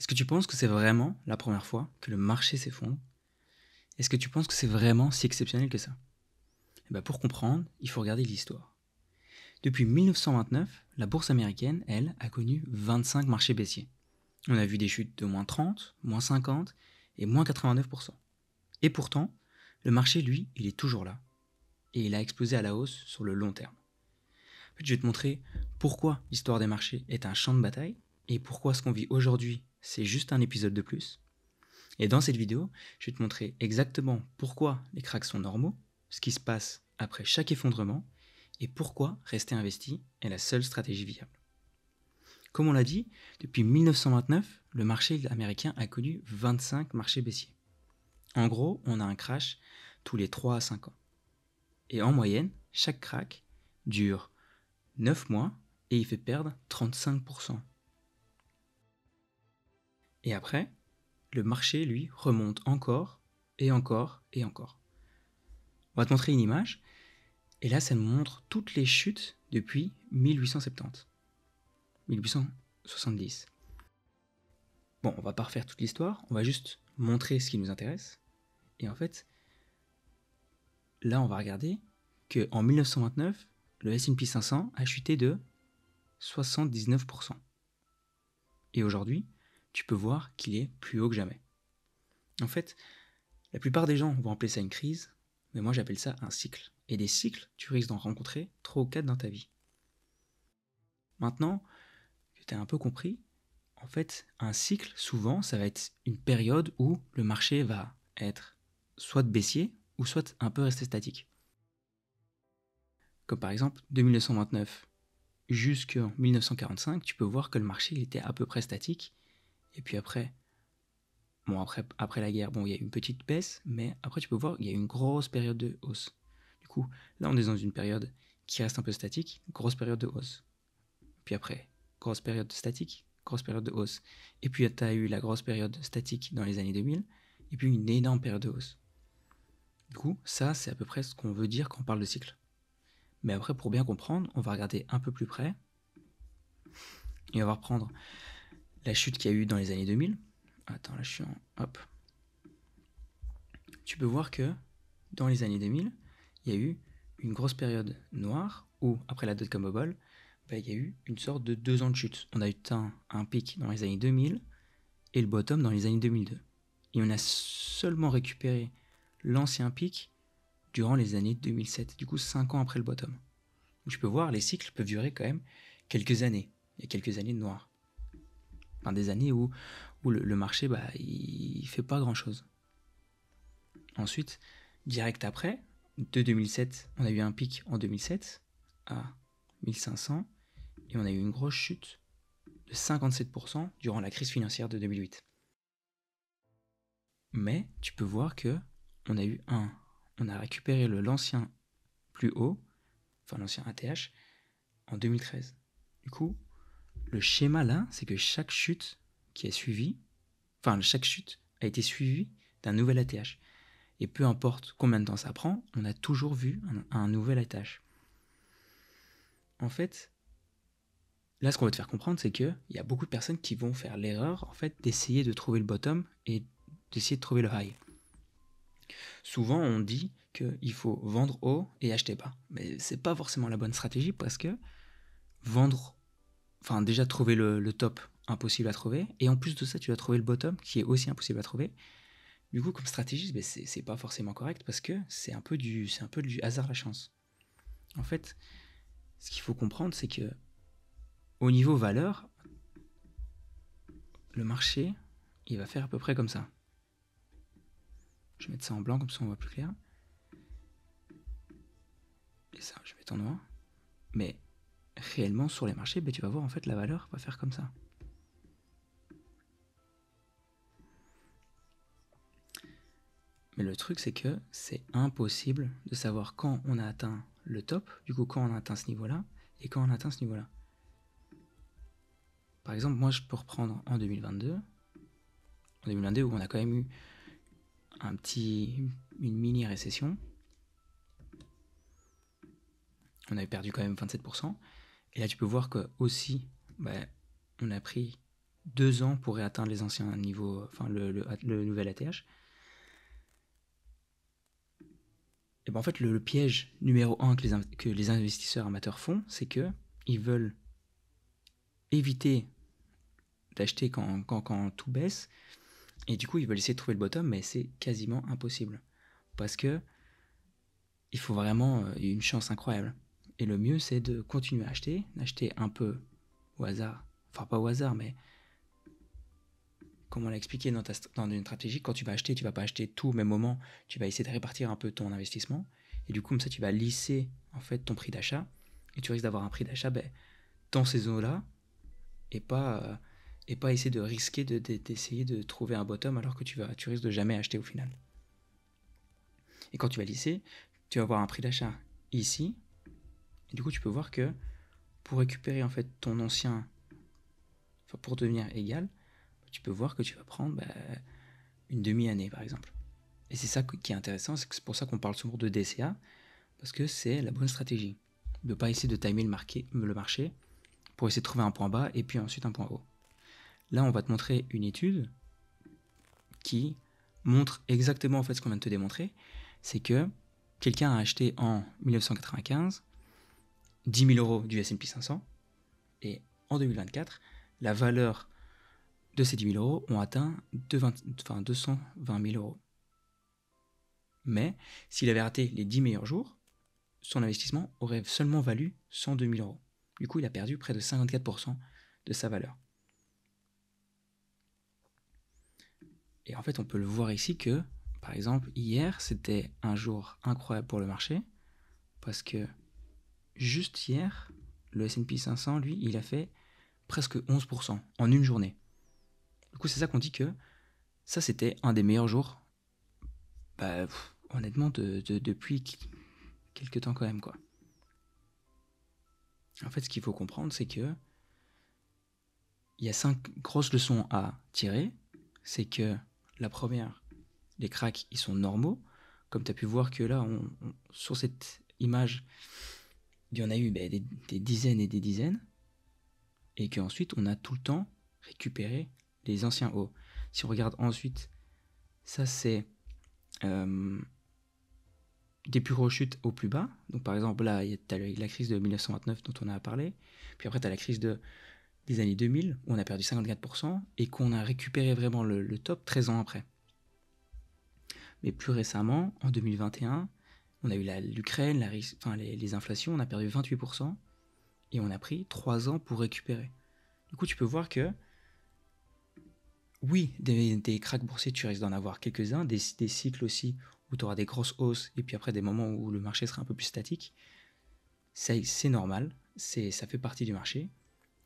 Est-ce que tu penses que c'est vraiment la première fois que le marché s'effondre? Est-ce que tu penses que c'est vraiment si exceptionnel que ça? Eh ben, pour comprendre, il faut regarder l'histoire. Depuis 1929, la bourse américaine, elle, a connu 25 marchés baissiers. On a vu des chutes de moins 30, moins 50 et moins 89%. Et pourtant, le marché, lui, il est toujours là. Et il a explosé à la hausse sur le long terme. En fait, je vais te montrer pourquoi l'histoire des marchés est un champ de bataille et pourquoi ce qu'on vit aujourd'hui, c'est juste un épisode de plus. Et dans cette vidéo, je vais te montrer exactement pourquoi les cracks sont normaux, ce qui se passe après chaque effondrement, et pourquoi rester investi est la seule stratégie viable. Comme on l'a dit, depuis 1929, le marché américain a connu 25 marchés baissiers. En gros, on a un crash tous les 3 à 5 ans. Et en moyenne, chaque crack dure 9 mois et il fait perdre 35%. Et après, le marché, lui, remonte encore et encore et encore. On va te montrer une image, et là, ça nous montre toutes les chutes depuis 1870, 1870. Bon, on va pas refaire toute l'histoire, on va juste montrer ce qui nous intéresse. Et en fait, là, on va regarder qu'en 1929, le S&P 500 a chuté de 79%. Et aujourd'hui, tu peux voir qu'il est plus haut que jamais. En fait, la plupart des gens vont appeler ça une crise, mais moi j'appelle ça un cycle. Et des cycles, tu risques d'en rencontrer 3 ou 4 dans ta vie. Maintenant que tu as un peu compris, en fait, un cycle, souvent, ça va être une période où le marché va être soit baissier ou soit un peu resté statique. Comme par exemple, de 1929 jusqu'en 1945, tu peux voir que le marché il était à peu près statique. Et puis après, après la guerre, il y a eu une petite baisse, mais après tu peux voir qu'il y a eu une grosse période de hausse. Du coup, là on est dans une période qui reste un peu statique, grosse période de hausse. Puis après, grosse période statique, grosse période de hausse. Et puis tu as eu la grosse période statique dans les années 2000, et puis une énorme période de hausse. Du coup, ça c'est à peu près ce qu'on veut dire quand on parle de cycle. Mais après, pour bien comprendre, on va regarder un peu plus près, et on va reprendre la chute qu'il y a eu dans les années 2000. Attends, là je suis en... Hop. Tu peux voir que dans les années 2000, il y a eu une grosse période noire où, après la dot-com bubble, il y a eu une sorte de 2 ans de chute. On a eu un pic dans les années 2000 et le bottom dans les années 2002. Et on a seulement récupéré l'ancien pic durant les années 2007, du coup 5 ans après le bottom. Donc tu peux voir, les cycles peuvent durer quand même quelques années. Il y a quelques années de noir. Enfin, des années où le marché, il fait pas grand-chose. Ensuite, direct après, de 2007, on a eu un pic en 2007 à 1500 et on a eu une grosse chute de 57% durant la crise financière de 2008. Mais tu peux voir que on a récupéré l'ancien plus haut, enfin l'ancien ATH, en 2013. Du coup, le schéma là, c'est que chaque chute qui a suivi, chaque chute a été suivie d'un nouvel ATH. Et peu importe combien de temps ça prend, on a toujours vu un nouvel ATH. En fait, là, ce qu'on va te faire comprendre, c'est qu'il y a beaucoup de personnes qui vont faire l'erreur en fait, d'essayer de trouver le bottom et d'essayer de trouver le high. Souvent, on dit qu'il faut vendre haut et acheter bas. Mais c'est pas forcément la bonne stratégie parce que déjà trouver le top, impossible à trouver. Et en plus de ça, tu vas trouver le bottom qui est aussi impossible à trouver. Du coup, comme stratégie, c'est pas forcément correct parce que c'est un peu du hasard la chance. En fait, ce qu'il faut comprendre, c'est que au niveau valeur, le marché, il va faire à peu près comme ça. Je vais mettre ça en blanc, comme ça on voit plus clair. Et ça, je vais mettre en noir. Mais réellement, sur les marchés, tu vas voir, en fait, la valeur va faire comme ça. Mais le truc, c'est que c'est impossible de savoir quand on a atteint le top, du coup, quand on a atteint ce niveau-là, et quand on a atteint ce niveau-là. Par exemple, moi, je peux reprendre en 2022. En 2022, où on a quand même eu une mini-récession. On avait perdu quand même 27%. Et là, tu peux voir que aussi, on a pris 2 ans pourrait atteindre les anciens niveaux, enfin le nouvel ATH. Et ben en fait, le piège numéro 1 que les investisseurs amateurs font, c'est que ils veulent éviter d'acheter quand tout baisse, et du coup, ils veulent essayer de trouver le bottom, mais c'est quasiment impossible. Parce que il faut vraiment une chance incroyable. Et le mieux, c'est de continuer à acheter, d'acheter un peu au hasard. Enfin, pas au hasard, mais comme on l'a expliqué dans une stratégie, quand tu vas acheter, tu vas pas acheter tout au même moment, tu vas essayer de répartir un peu ton investissement, et du coup, comme ça, tu vas lisser en fait ton prix d'achat, et tu risques d'avoir un prix d'achat dans ces eaux-là, et pas essayer de risquer d'essayer de trouver un bottom alors que tu risques de jamais acheter au final. Et quand tu vas lisser, tu vas avoir un prix d'achat ici, et du coup, tu peux voir que pour récupérer en fait ton ancien, enfin pour devenir égal, tu peux voir que tu vas prendre une demi-année par exemple. Et c'est ça qui est intéressant, c'est pour ça qu'on parle souvent de DCA, parce que c'est la bonne stratégie. De ne pas essayer de timer le marché pour essayer de trouver un point bas et puis ensuite un point haut. Là, on va te montrer une étude qui montre exactement en fait ce qu'on vient de te démontrer, c'est que quelqu'un a acheté en 1995 10 000 euros du S&P 500 et en 2024, la valeur de ces 10 000 euros ont atteint 220 000 euros. Mais s'il avait raté les 10 meilleurs jours, son investissement aurait seulement valu 102 000 euros. Du coup, il a perdu près de 54% de sa valeur. Et en fait, on peut le voir ici que, par exemple, hier, c'était un jour incroyable pour le marché, parce que juste hier, le S&P 500, lui, il a fait presque 11% en une journée. Du coup, c'est ça qu'on dit que ça, c'était un des meilleurs jours, honnêtement, depuis quelques temps quand même, quoi. En fait, ce qu'il faut comprendre, c'est que il y a 5 grosses leçons à tirer. C'est que la première, les cracks, ils sont normaux. Comme tu as pu voir que là, sur cette image, il y en a eu des dizaines et des dizaines. Et qu'ensuite, on a tout le temps récupéré les anciens hauts. Si on regarde ensuite, ça c'est des plus rechutes au plus bas. Donc par exemple, là, tu as la crise de 1929 dont on a parlé. Puis après, tu as la crise des années 2000 où on a perdu 54% et qu'on a récupéré vraiment le top 13 ans après. Mais plus récemment, en 2021, on a eu l'Ukraine, les inflations, on a perdu 28% et on a pris 3 ans pour récupérer. Du coup, tu peux voir que oui, des cracks boursiers, tu risques d'en avoir quelques-uns, des cycles aussi où tu auras des grosses hausses et puis après des moments où le marché sera un peu plus statique. C'est normal, ça fait partie du marché.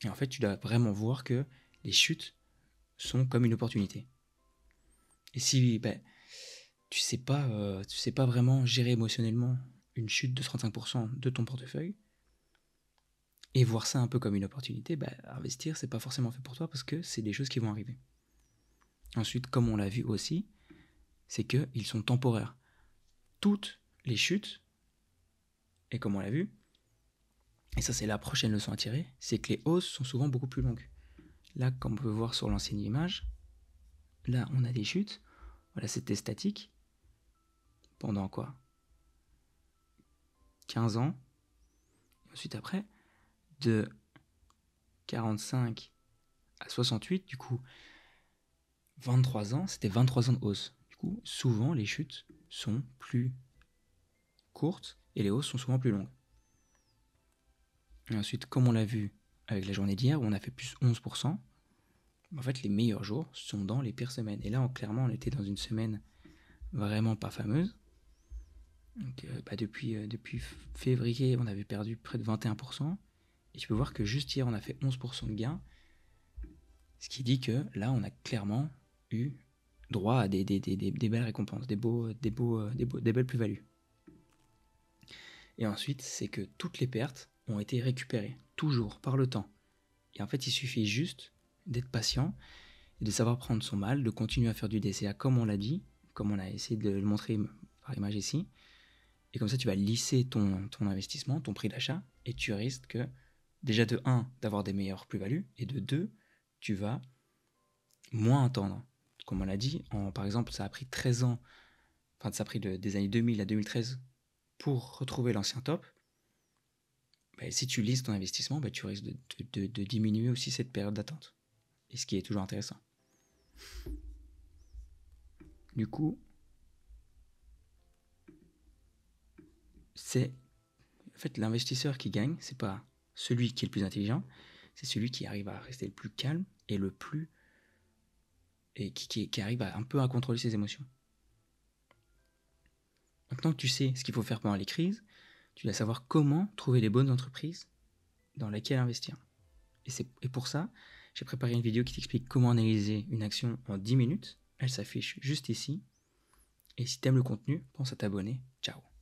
Et en fait, tu dois vraiment voir que les chutes sont comme une opportunité. Et si tu sais pas vraiment gérer émotionnellement une chute de 35% de ton portefeuille, et voir ça un peu comme une opportunité, investir, c'est pas forcément fait pour toi parce que c'est des choses qui vont arriver. Ensuite, comme on l'a vu aussi, c'est qu'ils sont temporaires. Toutes les chutes, et comme on l'a vu, et ça c'est la prochaine leçon à tirer, c'est que les hausses sont souvent beaucoup plus longues. Là, comme on peut voir sur l'ancienne image, là on a des chutes, voilà, c'était statique, pendant quoi 15 ans, et ensuite après, de 45 à 68, du coup, 23 ans, c'était 23 ans de hausse. Du coup, souvent les chutes sont plus courtes et les hausses sont souvent plus longues. Et ensuite, comme on l'a vu avec la journée d'hier, où on a fait plus 11%, en fait, les meilleurs jours sont dans les pires semaines. Et là, clairement, on était dans une semaine vraiment pas fameuse. Donc, depuis février, on avait perdu près de 21%. Et tu peux voir que juste hier, on a fait 11% de gains. Ce qui dit que là, on a clairement eu droit à des belles récompenses, des belles plus-values. Et ensuite, c'est que toutes les pertes ont été récupérées, toujours, par le temps. Et en fait, il suffit juste d'être patient et de savoir prendre son mal, de continuer à faire du DCA comme on l'a dit, comme on a essayé de le montrer par image ici. Et comme ça, tu vas lisser ton investissement, ton prix d'achat, et tu risques déjà de 1, d'avoir des meilleures plus-values, et de 2, tu vas moins attendre. Comme on l'a dit, par exemple, ça a pris 13 ans, enfin ça a pris des années 2000 à 2013 pour retrouver l'ancien top. Bah, si tu lises ton investissement, bah, tu risques de diminuer aussi cette période d'attente. Et ce qui est toujours intéressant. Du coup, c'est en fait l'investisseur qui gagne, c'est pas celui qui est le plus intelligent, c'est celui qui arrive à rester le plus calme et qui arrive un peu à contrôler ses émotions. Maintenant que tu sais ce qu'il faut faire pendant les crises, tu dois savoir comment trouver les bonnes entreprises dans lesquelles investir. Et pour ça, j'ai préparé une vidéo qui t'explique comment analyser une action en 10 minutes. Elle s'affiche juste ici. Et si tu aimes le contenu, pense à t'abonner. Ciao.